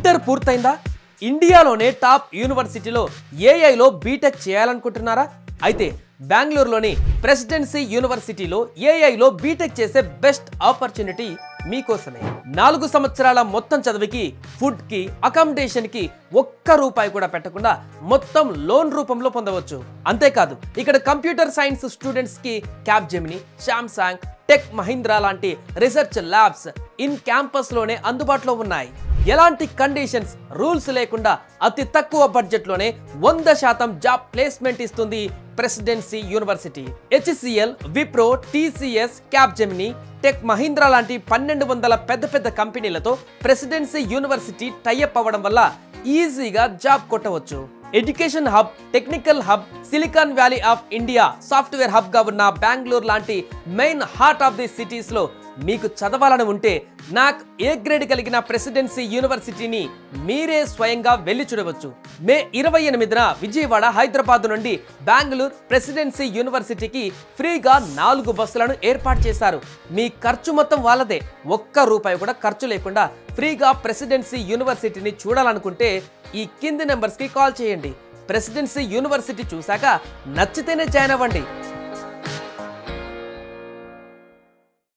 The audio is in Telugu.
ఇంటర్ పూర్తయిందా? ఇండియాలోనే టాప్ యూనివర్సిటీలో ఏఐలో బీటెక్ చేయాలనుకుంటున్నారా? అయితే బెంగళూరులోని ప్రెసిడెన్సీ యూనివర్సిటీలో ఏఐలో బీటెక్ చేసే బెస్ట్ ఆపర్చునిటీ మీకోసమే. 4 సంవత్సరాల మొత్తం చదువుకి, ఫుడ్ కి, అకామిడేషన్ కి ఒక్క రూపాయి కూడా పెట్టకుండా మొత్తం లోన్ రూపంలో పొందవచ్చు. అంతేకాదు ఇక్కడ కంప్యూటర్ సైన్స్ స్టూడెంట్స్ కి క్యాప్జెమిని, శాంసంగ్, టెక్ మహీంద్రా లాంటి రీసెర్చ్ ల్యాబ్స్ ఇన్ క్యాంపస్ లోనే అందుబాటులో ఉన్నాయి. ఎలాంటి కండిషన్స్, రూల్స్ లేకుండా అతి తక్కువ బడ్జెట్ లోనే 100% జాబ్ ప్లేస్మెంట్ ఇస్తుంది presidency university. HCL, Wipro, TCS, Capgemini, tech Mahindra లాంటి 1200 పెద్ద కంపెనీలతో ప్రెసిడెన్సీ యూనివర్సిటీ టైఅప్ అవ్వడం వల్ల ఈజీగా జాబ్ కొట్టవచ్చు. Education hub, technical hub, Silicon Valley of India software hub గా ఉన్న బెంగళూరు లాంటి main heart of the cities లో మీకు చదవాలని ఉంటే నాక్ ఏ గ్రేడ్ కలిగిన ప్రెసిడెన్సీ యూనివర్సిటీని మీరే స్వయంగా వెళ్లి చూడవచ్చు. మే 28న విజయవాడ, హైదరాబాద్ నుండి బెంగళూరు ప్రెసిడెన్సీ యూనివర్సిటీకి ఫ్రీగా 4 బస్సులను ఏర్పాటు చేశారు. మీ ఖర్చు మొత్తం వాళ్ళదే. ఒక్క రూపాయి కూడా ఖర్చు లేకుండా ఫ్రీగా ప్రెసిడెన్సీ యూనివర్సిటీని చూడాలనుకుంటే ఈ కింది నెంబర్స్ కి కాల్ చేయండి. ప్రెసిడెన్సీ యూనివర్సిటీ చూశాక నచ్చితేనే జాయిన్ అవ్వండి.